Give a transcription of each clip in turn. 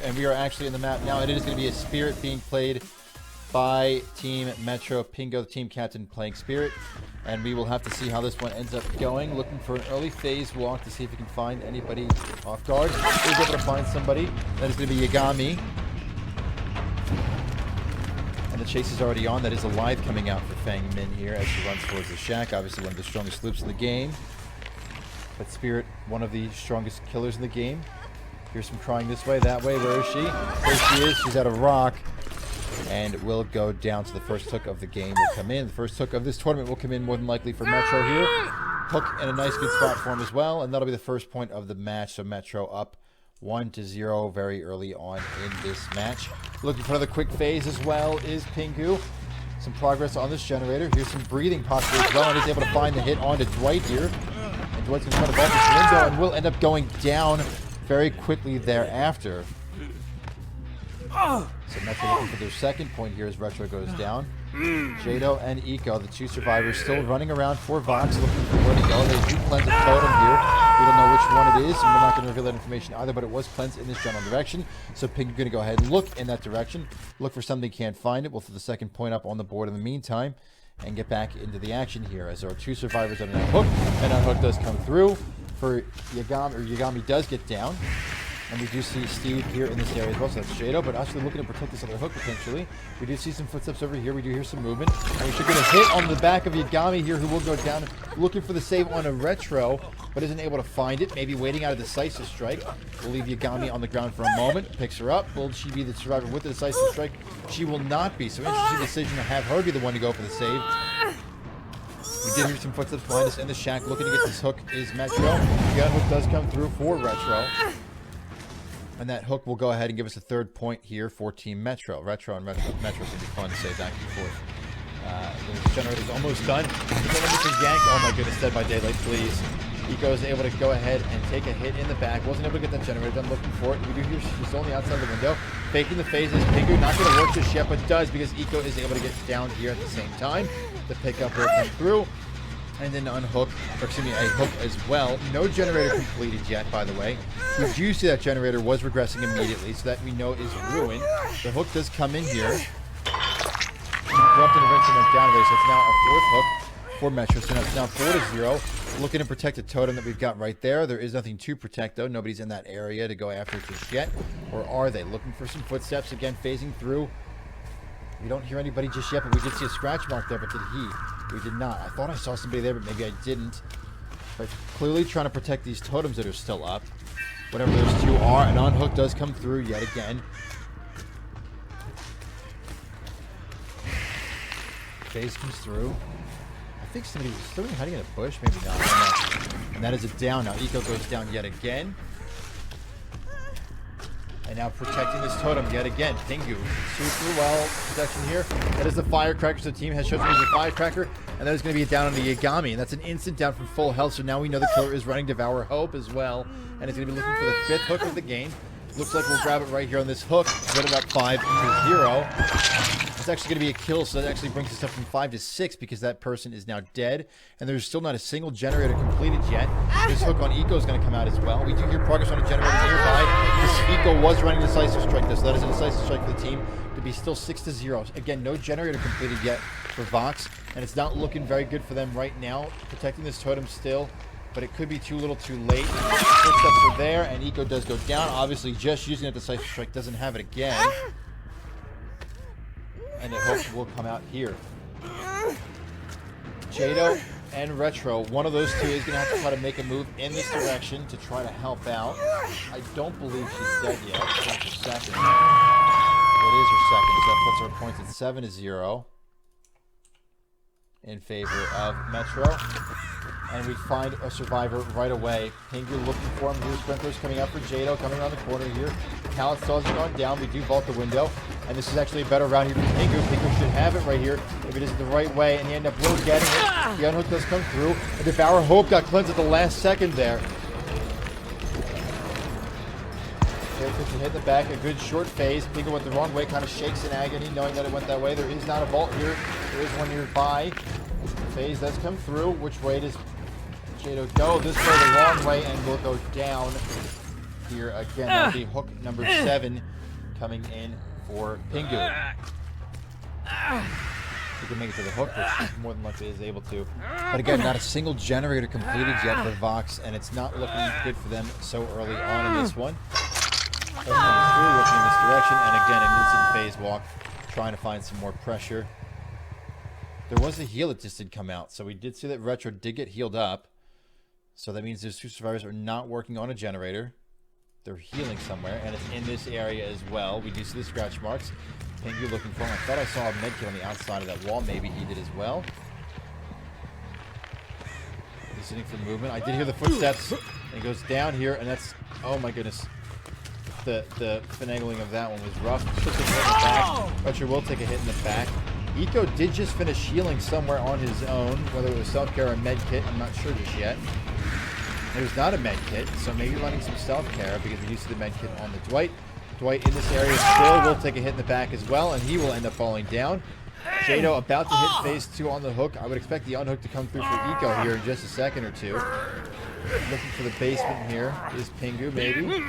and we are actually in the map now. And it is going to be a Spirit being played by Team Metro. Pingo, the team captain, playing Spirit. And we will have to see how this one ends up going. Looking for an early phase walk to see if he can find anybody off guard. He's able to find somebody. That is going to be Yagami. And the chase is already on. That is a Lithe coming out for Fang Min here as she runs towards the shack. Obviously one of the strongest loops in the game. But Spirit, one of the strongest killers in the game. Here's some crying this way, that way. Where is she? There she is. She's at a rock. And will go down to the first hook of the game will come in. The first hook of this tournament will come in more than likely for Metro here. Hook in a nice good spot for him as well. And that'll be the first point of the match. So Metro up 1-0 very early on in this match. Looking for another quick phase as well is Pingu. Some progress on this generator. Here's some breathing possibly as well. And he's able to find the hit onto Dwight here. And Dwight's going to try to bump this window and will end up going down very quickly thereafter. So Metro looking for their second point here as Retro goes down. Jado and Eco, the two survivors, still running around for Vox, looking for where to go. They do cleanse a totem here. We don't know which one it is, and we're not going to reveal that information either, but it was cleansed in this general direction. So Pink is going to go ahead and look in that direction. Look for something, can't find it. We'll throw the second point up on the board in the meantime and get back into the action here as there are two survivors on an unhook. And unhook does come through for Yagami, or Yagami does get down. And we do see Steve here in this area as well, so that's Jado, but actually looking to protect this other hook potentially. We do see some footsteps over here. We do hear some movement. And we should get a hit on the back of Yagami here, who will go down, looking for the save on a Retro, but isn't able to find it. Maybe waiting out a decisive strike. We'll leave Yagami on the ground for a moment. Picks her up. Will she be the survivor with the decisive strike? She will not be. So interesting decision to have her be the one to go for the save. We did hear some footsteps behind us in the shack. Looking to get this hook is Metro. The unhook does come through for Retro. And that hook will go ahead and give us a third point here for Team Metro. Retro and Metro is going to be fun to say back and forth. The generator's almost done. Yank. Oh my goodness, Dead by Daylight, please. Eco is able to go ahead and take a hit in the back. Wasn't able to get that generator done. Looking for it. We do hear she's only outside the window. Faking the phases. Pingu not going to work just yet, but does because Eco is able to get down here at the same time. The pickup will come through. And then unhook, or excuse me, a hook as well. No generator completed yet, by the way. We do see that generator was regressing immediately, so that we know is ruined. The hook does come in here. Corrupt intervention went down away, so it's now a fourth hook for Metro. So now it's now 4-0. Looking to protect the totem that we've got right there. There is nothing to protect, though. Nobody's in that area to go after just yet. Or are they? Looking for some footsteps. Again, phasing through. We don't hear anybody just yet, but we did see a scratch mark there, but did he? We did not. I thought I saw somebody there, but maybe I didn't. But clearly trying to protect these totems that are still up. Whatever those two are. An unhook does come through yet again. Phase comes through. I think somebody hiding in a bush. Maybe not. I don't know. And that is a down now. Eco goes down yet again. And now protecting this totem yet again. Pingu. Super well protection here. That is the firecracker. So the team has chosen to use a firecracker. And that is going to be a down on the Yagami. And that's an instant down from full health. So now we know the killer is running Devour Hope as well. And it's going to be looking for the fifth hook of the game. Looks like we'll grab it right here on this hook. Put it up 5-0. It's actually going to be a kill, so that actually brings us up from 5 to 6 because that person is now dead. And there's still not a single generator completed yet. This hook on Eco is going to come out as well. We do hear progress on a generator nearby. This Eco was running decisive strike, though, so that is a decisive strike for the team to be still 6-0. Again, no generator completed yet for Vox, and it's not looking very good for them right now. Protecting this totem still, but it could be too little too late. Footsteps are there, and Eco does go down. Obviously, just using that decisive strike doesn't have it again. And the hook will come out here. Jado and Retro, one of those two is going to have to try to make a move in this direction to try to help out. I don't believe she's dead yet. That's her second. It is her second, so that puts her points at 7-0 in favor of Metro. And we find a survivor right away. Pingu looking for him. Here's sprinklers coming up for Jado, coming around the corner here. Talent still hasn't gone down. We do vault the window. And this is actually a better round here for Pingu. Pingu should have it right here if it isn't the right way. And he end up will getting it. The unhook does come through. And Devour Hope got cleansed at the last second there. Takes a hit in the back, a good short phase. Pingu went the wrong way, kind of shakes in agony, knowing that it went that way. There is not a vault here. There is one nearby. Phase does come through. Which way does Jado go? This way, the wrong way, and will go down. here again. That'll be hook number 7 coming in for Pingu. He can make it to the hook, which more than likely is able to. But again, not a single generator completed yet for Vox, and it's not looking good for them so early on in this one. Comes through, looking in this direction, and again, an instant phase walk, trying to find some more pressure. There was a heal that just did come out, so we did see that Retro did get healed up. So that means those 2 survivors are not working on a generator. They're healing somewhere, and it's in this area as well. We do see the scratch marks. Pingu looking for him. I thought I saw a medkit on the outside of that wall. Maybe he did as well. He's sitting for movement. I did hear the footsteps. And he goes down here, and that's... Oh, my goodness. The finagling of that one was rough. Should take a hit in the back. Retro will take a hit in the back. Eco did just finish healing somewhere on his own. Whether it was self-care or a medkit, I'm not sure just yet. There's not a medkit, so maybe running some self-care because we do see the medkit on the Dwight. Dwight in this area still will take a hit in the back as well, and he will end up falling down. Jado about to hit phase 2 on the hook. I would expect the unhook to come through for Eco here in just a second or two. Looking for the basement here is Pingu, maybe.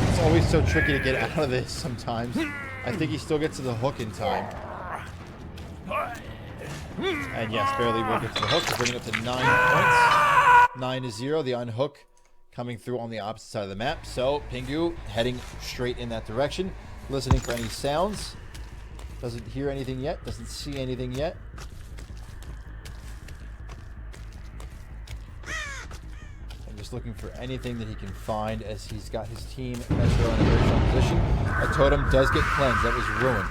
It's always so tricky to get out of this sometimes. I think he still gets to the hook in time. And yes, barely will get to the hook to bring it up to 9 points. 9-0, the unhook coming through on the opposite side of the map. So Pingu heading straight in that direction, listening for any sounds. Doesn't hear anything yet, doesn't see anything yet. And just looking for anything that he can find as he's got his team Metro in a very strong position. A totem does get cleansed, that was ruined.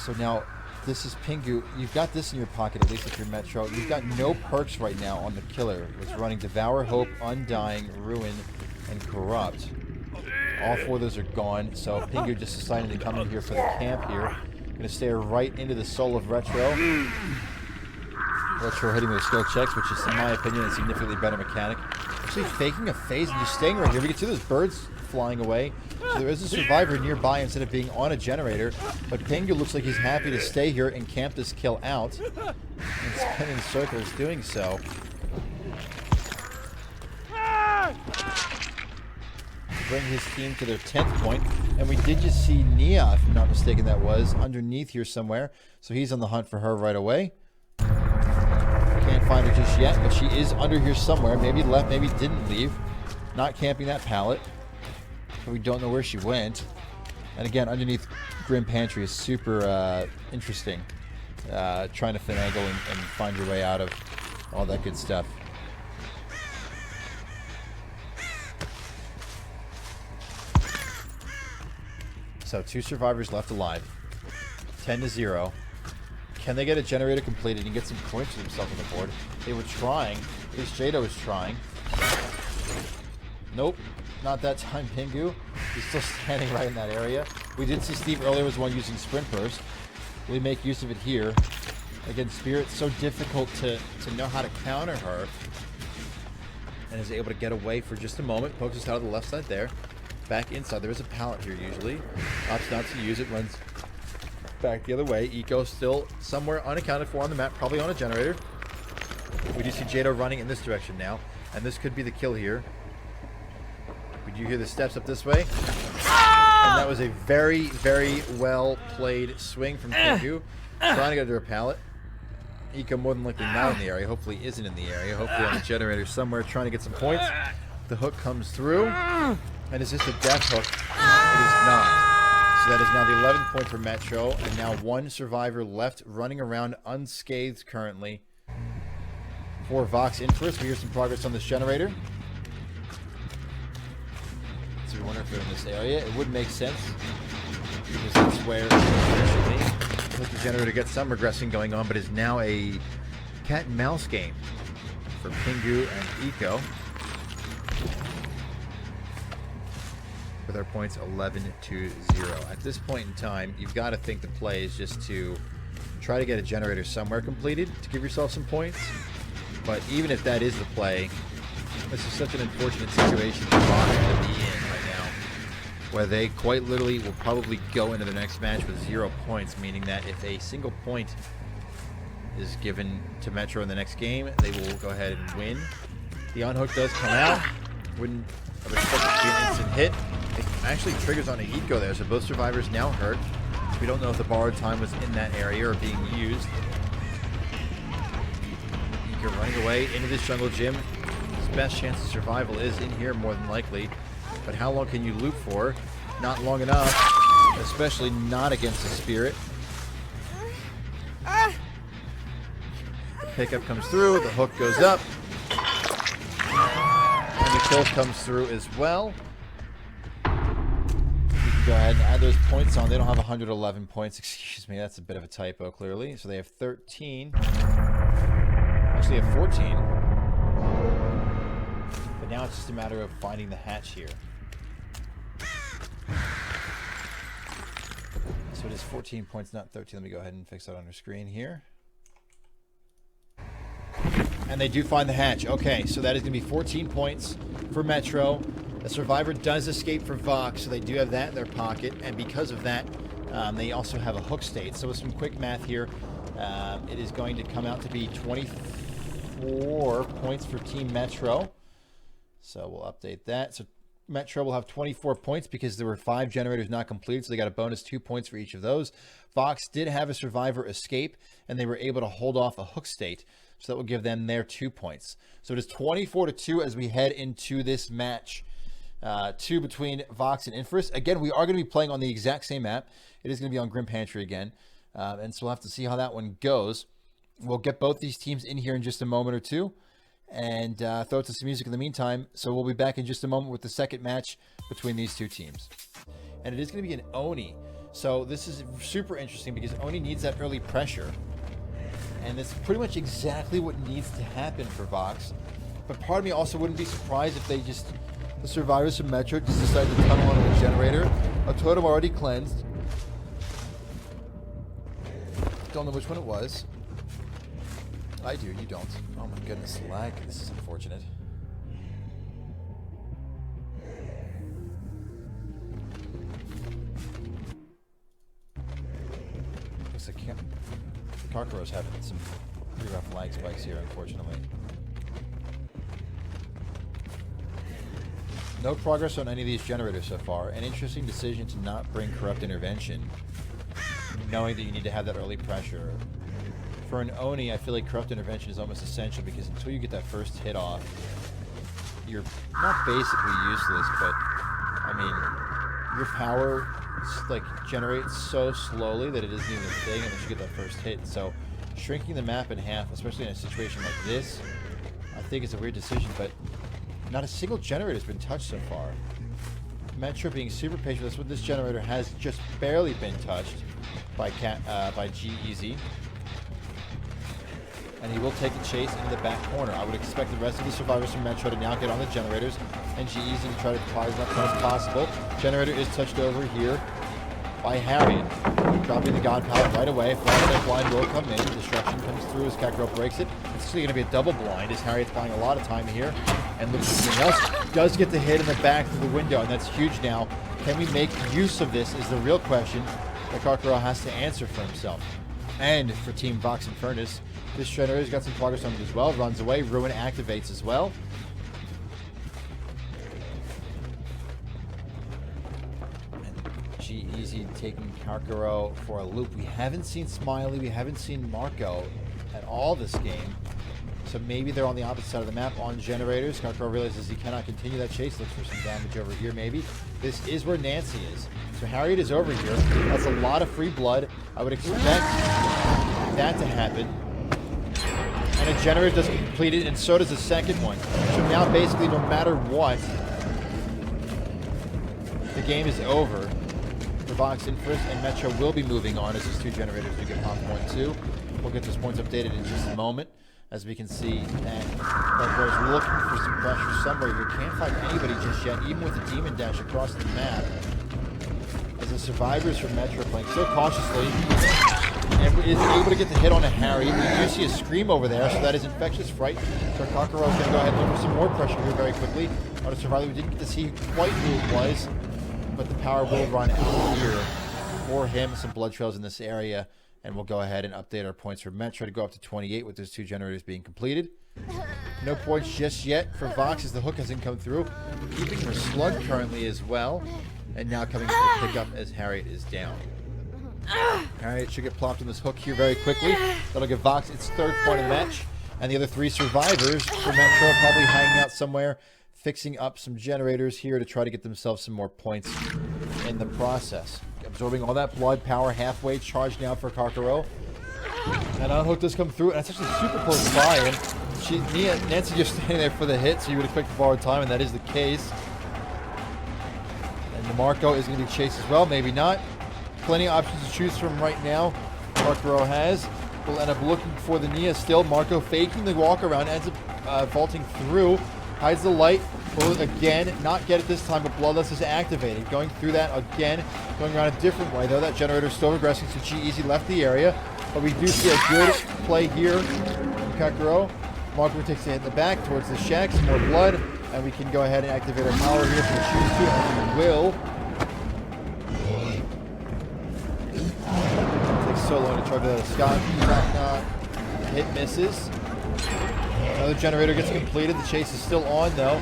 So now, this is Pingu. You've got this in your pocket, at least if you're Metro. You've got no perks right now on the killer. It's running Devour, Hope, Undying, Ruin, and Corrupt. All 4 of those are gone, so Pingu just decided to come in here for the camp here. Going to stare right into the soul of Retro. Retro hitting those skill checks, which is, in my opinion, a significantly better mechanic. Actually faking a phase and just staying right here. We can see those birds flying away. So there is a survivor nearby instead of being on a generator. But Pingu looks like he's happy to stay here and camp this kill out. And spin in circles doing so. Bring his team to their 10th point. And we did just see Nia, if I'm not mistaken that was, underneath here somewhere. So he's on the hunt for her right away. Can't find her just yet, but she is under here somewhere. Maybe left, maybe didn't leave. Not camping that pallet. But we don't know where she went. And again, underneath Grim Pantry is super interesting. Trying to finagle and find your way out of all that good stuff. So 2 survivors left alive. 10-0. Can they get a generator completed and get some points for themselves on the board? They were trying. At least Jado was trying. Nope. Not that time, Pingu. He's still standing right in that area. We did see Steve earlier was one using Sprint Burst. We make use of it here. Again, Spirit's so difficult to know how to counter her. And is able to get away for just a moment. Pokes us out of the left side there. Back inside. There is a pallet here usually. Opts not to use it. Runs back the other way. Eco still somewhere unaccounted for on the map. Probably on a generator. We do see Jado running in this direction now. And this could be the kill here. We do hear the steps up this way. And that was a very, very well played swing from Pingu. Trying to get to her pallet. Eco more than likely not in the area. Hopefully isn't in the area. Hopefully on the generator somewhere trying to get some points. The hook comes through. And is this a death hook? It is not. So that is now the 11th point for Metro. And now 1 survivor left running around unscathed currently. For Vox Inferis, we hear some progress on this generator. So we wonder if they're in this area. It would make sense. Because that's where it should be. The generator gets some regressing going on, but is now a cat and mouse game for Pingu and Eco. With our points 11-0. At this point in time, you've got to think the play is just to try to get a generator somewhere completed to give yourself some points. But even if that is the play, this is such an unfortunate situation for Vox to be in right now, where they quite literally will probably go into the next match with 0 points, meaning that if a single point is given to Metro in the next game, they will go ahead and win. The unhook does come out. Wouldn't have expected it to be an instant hit. It actually triggers on a eco there, so both survivors now hurt. We don't know if the borrowed time was in that area or being used. Eco running away into this jungle gym. His best chance of survival is in here more than likely. But how long can you loop for? Not long enough, especially not against the spirit. The pickup comes through, the hook goes up. And the kill comes through as well. You can go ahead and add those points on. They don't have 111 points. Excuse me, that's a bit of a typo, clearly. So they have 13. Actually, they have 14. But now it's just a matter of finding the hatch here. So it is 14 points, not 13. Let me go ahead and fix that on our screen here. And they do find the hatch. Okay, so that is going to be 14 points for Metro. The survivor does escape for Vox, so they do have that in their pocket. And because of that, they also have a hook state. So with some quick math here, it is going to come out to be 24 points for Team Metro. So we'll update that. So Metro will have 24 points because there were 5 generators not completed, so they got a bonus 2 points for each of those. Vox did have a survivor escape, and they were able to hold off a hook state. So that will give them their 2 points. So it is 24-2 as we head into this match 2 between Vox and Inferis. Again, we are going to be playing on the exact same map. It is going to be on Grim Pantry again. And so we'll have to see how that one goes. We'll get both these teams in here in just a moment or two. And throw it to some music in the meantime. So we'll be back in just a moment with the second match between these two teams. And it is going to be an Oni. So this is super interesting because Oni needs that early pressure. And that's pretty much exactly what needs to happen for Vox. But part of me also wouldn't be surprised if they just, the survivors from Metro just decided to tunnel onto a generator. A totem already cleansed. Don't know which one it was. I do, you don't. Oh my goodness, lag. This is unfortunate. Looks like Karkaro's having some pretty rough lag spikes here, unfortunately. No progress on any of these generators so far. An interesting decision to not bring Corrupt Intervention, knowing that you need to have that early pressure. For an Oni, I feel like Corrupt Intervention is almost essential because until you get that first hit off, you're not basically useless, but I mean, your power like generates so slowly that it isn't even a thing unless you get that first hit. So shrinking the map in half, especially in a situation like this, I think it's a weird decision, but not a single generator has been touched so far. Metro being super patient, that's what this generator has just barely been touched by G-Eazy. And he will take a chase into the back corner. I would expect the rest of the survivors from Metro to now get on the generators and G-Eazy to try to apply as much time as possible. Generator is touched over here by Harriet, dropping the God Pallet right away. Flashlight blind will come in. Destruction comes through as Kakarot breaks it. It's actually going to be a double blind as Harriet's buying a lot of time here. And looks at something else. Does get the hit in the back through the window, and that's huge now. Can we make use of this is the real question that Kakarot has to answer for himself. And for Team Vox Inferis, this generator's got some progress on it as well. Runs away. Ruin activates as well. And G-Eazy taking Kakarot for a loop. We haven't seen Smiley. We haven't seen Marco at all this game. So maybe they're on the opposite side of the map on generators. Kakarot realizes he cannot continue that chase. Looks for some damage over here maybe. This is where Nancy is. So Harriet is over here. That's a lot of free blood. I would expect that to happen. And a generator does get completed, and so does the second one. So now basically no matter what, the game is over for Vox Inferis, and Metro will be moving on as these two generators do get pop 1-2. We'll get those points updated in just a moment. As we can see, that Kakarot's looking for some pressure somewhere here. Can't find anybody just yet, even with the Demon Dash across the map. As the survivors from Metro playing so cautiously, and is able to get the hit on a Harry. We do see a scream over there, so that is Infectious Fright. So Kakarot's going to go ahead and look for some more pressure here very quickly. On a survivor, we didn't get to see quite who it was, but the power will run out here for him. Some blood trails in this area. And we'll go ahead and update our points for Metro to go up to 28 with those two generators being completed. No points just yet for Vox as the hook hasn't come through. Keeping her slug currently as well. And now coming for the pickup as Harriet is down. Harriet should get plopped on this hook here very quickly. That'll give Vox its 3rd point of the match. And the other 3 survivors for Metro probably hanging out somewhere, fixing up some generators here to try to get themselves some more points in the process. Absorbing all that blood, power halfway charged now for Karkaro. And unhook does come through, and it's actually super close by. And Nancy just standing there for the hit, so you would expect to borrow time, and that is the case. And DeMarco is going to be chased as well, maybe not. Plenty of options to choose from right now. Karkaro has. Will end up looking for the Nia still. Marco faking the walk around, ends up vaulting through, hides the light. Will again not get it this time, but Bloodlust is activated. Going through that again, going around a different way though. That generator still regressing, so G-Eazy left the area. But we do see a good play here from Kakuro. Marco takes a hit in the back towards the shack, some more blood, and we can go ahead and activate our power here if we choose to, and we will. So long to try that Scott. Hit misses. Another generator gets completed. The chase is still on though.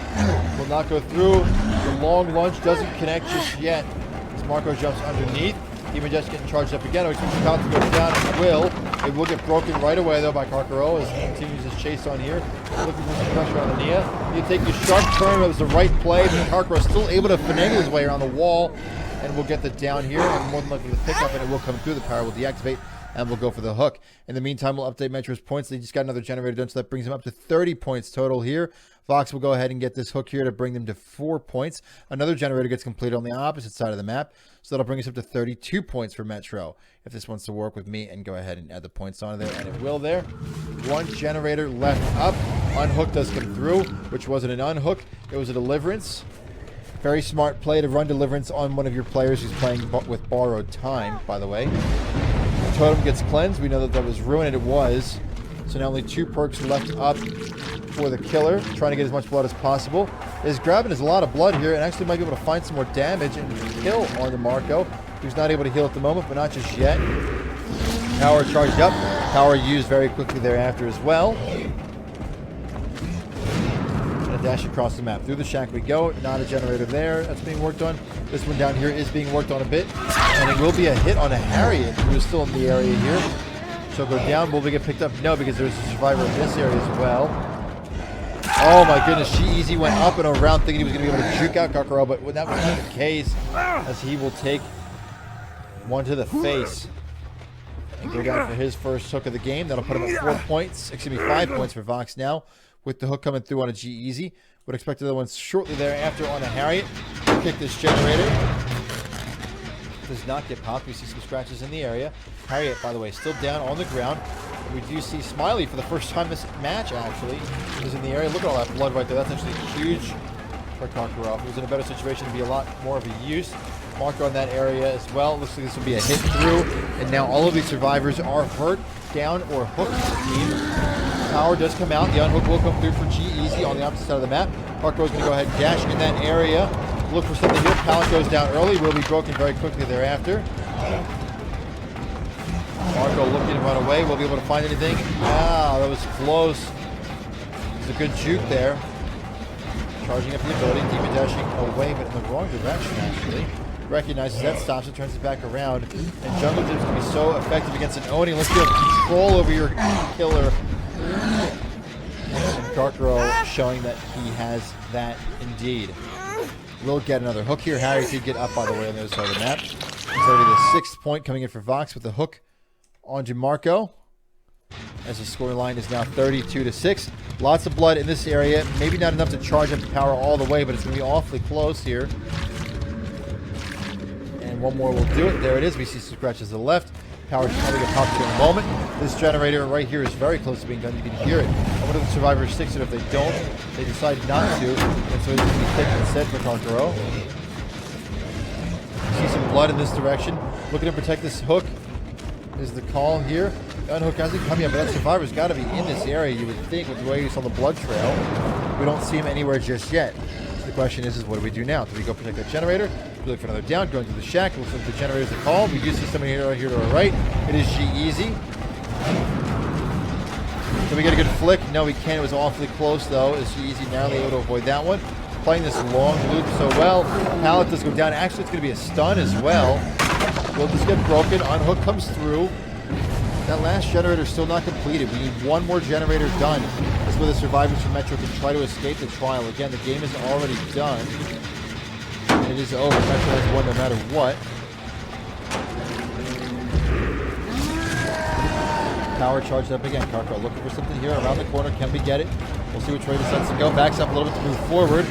Will not go through. The long lunge doesn't connect just yet. As Marco jumps underneath. Demon Dash getting charged up again. We expect the count to go down. It will. It will get broken right away though by Karkaro as he continues his chase on here. Looking for some pressure on the Nia. He take the sharp turn. It was the right play. But Karkaro still able to finagle his way around the wall. And we'll get the down here, and more than likely the pickup, and it will come through. The power will deactivate, and we'll go for the hook. In the meantime, we'll update Metro's points. They just got another generator done, so that brings them up to 30 points total here. Vox will go ahead and get this hook here to bring them to 4 points. Another generator gets completed on the opposite side of the map, so that'll bring us up to 32 points for Metro. If this wants to work with me and go ahead and add the points on there, and it will there. 1 generator left up. Unhook does come through, which wasn't an unhook. It was a deliverance. Very smart play to run deliverance on one of your players who's playing with borrowed time, by the way. The totem gets cleansed. We know that that was ruined, and it was. So now only 2 perks left up for the killer, trying to get as much blood as possible. Is grabbing a lot of blood here, and actually might be able to find some more damage and kill on DeMarco, who's not able to heal at the moment, but not just yet. Power charged up. Power used very quickly thereafter as well. Dash across the map. Through the shack we go. Not a generator there that's being worked on. This one down here is being worked on a bit. And it will be a hit on a Harriet, who is still in the area here. She'll go down. Will we get picked up? No, because there's a survivor in this area as well. Oh my goodness. G-Eazy went up and around thinking he was going to be able to juke out Karkaro, but that was not the case, as he will take one to the face and go down for his first hook of the game. That'll put him at 4 points. Excuse me, 5 points for Vox now. With the hook coming through on a G-Eazy. Would expect the other ones shortly thereafter on a Harriet. Kick this generator. Does not get popped. We see some scratches in the area. Harriet, by the way, still down on the ground. We do see Smiley for the first time this match, actually, is in the area. Look at all that blood right there. That's actually huge for Karkaro. He was in a better situation to be a lot more of a use. Marco in that area as well. Looks like this will be a hit through. And now all of these survivors are hurt, down, or hooked team. Power does come out. The unhook will come through for G-Eazy on the opposite side of the map. Karkaro is going to go ahead and dash in that area. Look for something here. Pallet goes down early. Will be broken very quickly thereafter. Marco looking to run away. Will be able to find anything. Ah, that was close. There's a good juke there. Charging up the ability. Demon dashing away, but in the wrong direction, actually. Recognizes that, stops it, turns it back around. And Jungle Gym's going to be so effective against an Oni. Let's get control over your killer. And Karkaro showing that he has that indeed. We'll get another hook here. Harry did get up, by the way, on the other side of the map. It's already the 6th point coming in for Vox with the hook onto Marco. As the scoreline is now 32-6. Lots of blood in this area. Maybe not enough to charge up the power all the way, but it's going to be awfully close here. And one more will do it. There it is. We see some scratches to the left. Power should probably get popped here in a moment. This generator right here is very close to being done. You can hear it. I wonder if the survivors sticks it. If they don't, they decide not to. And so it's going to be thick instead for Karkaro. See some blood in this direction. Looking to protect this hook is the call here. The unhook hasn't come yet, but that survivor's got to be in this area, you would think, with the way you saw the blood trail. We don't see him anywhere just yet. So the question is what do we do now? Do we go protect that generator? We look for another down, going to the shack. Looks like the generator's a call. We do see somebody here to our right. It is G-Eazy. Can we get a good flick? No, we can't. It was awfully close, though. Is G-Eazy narrowly able to avoid that one? Playing this long loop so well. Pallet does go down. Actually, it's going to be a stun as well. Will just get broken. Unhook comes through. That last generator is still not completed. We need one more generator done. This is where the survivors from Metro can try to escape the trial. Again, the game is already done. And it is over. Metro has won no matter what. Power charged up again. Karko looking for something here around the corner. Can we get it? We'll see which way the sets to go. Backs up a little bit to move forward.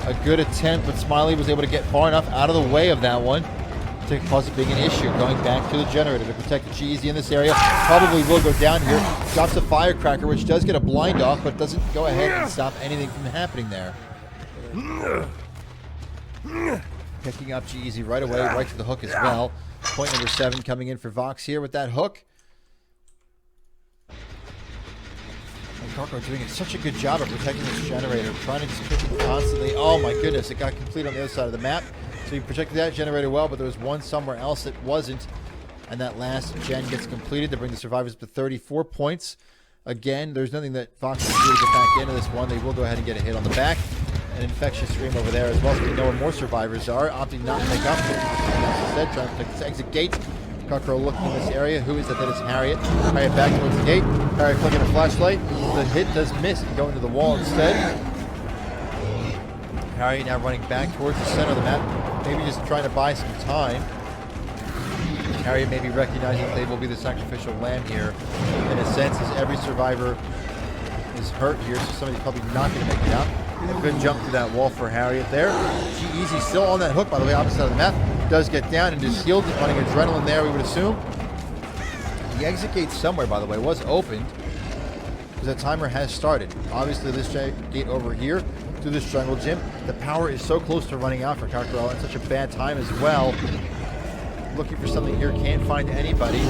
A good attempt, but Smiley was able to get far enough out of the way of that one to cause it being an issue. Going back to the generator to protect the G-Eazy in this area. Probably will go down here. Drops a firecracker, which does get a blind off, but doesn't go ahead and stop anything from happening there. Picking up G-Eazy right away, right to the hook as well. Point number 7 coming in for Vox here with that hook. And Karko doing such a good job of protecting this generator, trying to just pick it constantly. Oh my goodness, it got complete on the other side of the map. So he protected that generator well, but there was one somewhere else that wasn't. And that last gen gets completed to bring the survivors up to 34 points. Again, there's nothing that Fox can do to get back into this one. They will go ahead and get a hit on the back. An infectious stream over there as well, so we know where more survivors are. Opting not to make up for it. Instead, trying to protect this exit gate. Karko looking in this area. Who is that? That is Harriet. Harriet back towards the gate. Harriet clicking a flashlight. The hit does miss and go into the wall instead. Harriet now running back towards the center of the map. Maybe just trying to buy some time. Harriet maybe recognizing that they will be the sacrificial lamb here. In a sense, as every survivor is hurt here, so somebody's probably not going to make it out. Good jump through that wall for Harriet there. G-Eazy still on that hook, by the way, opposite side of the map. Does get down and is healed, running adrenaline there, we would assume. The exit gate somewhere, by the way, was opened because the timer has started. Obviously, this gate over here through this jungle gym. The power is so close to running out for Kakarot at such a bad time as well. Looking for something here, can't find anybody.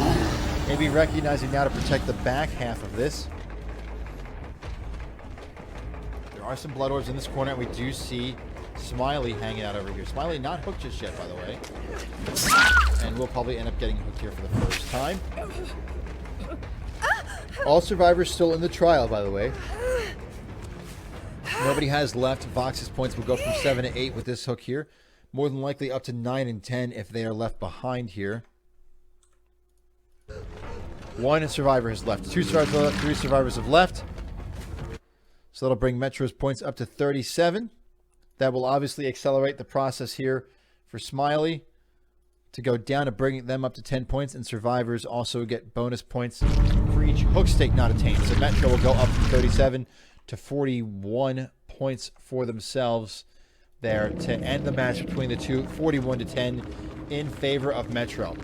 Maybe recognizing now to protect the back half of this. There are some blood orbs in this corner, and we do see Smiley hanging out over here. Smiley not hooked just yet, by the way. And we'll probably end up getting hooked here for the first time. All survivors still in the trial, by the way. Nobody has left. Vox's points will go from 7 to 8 with this hook here. More than likely up to 9 and 10 if they are left behind here. One survivor has left. 2 survivors have left. 3 survivors have left. So that'll bring Metro's points up to 37. That will obviously accelerate the process here for Smiley to go down and bring them up to 10 points. And survivors also get bonus points for each hook stake not attained. So Metro will go up from 37 to 41 points for themselves there to end the match between the two, 41 to 10 in favor of Metro.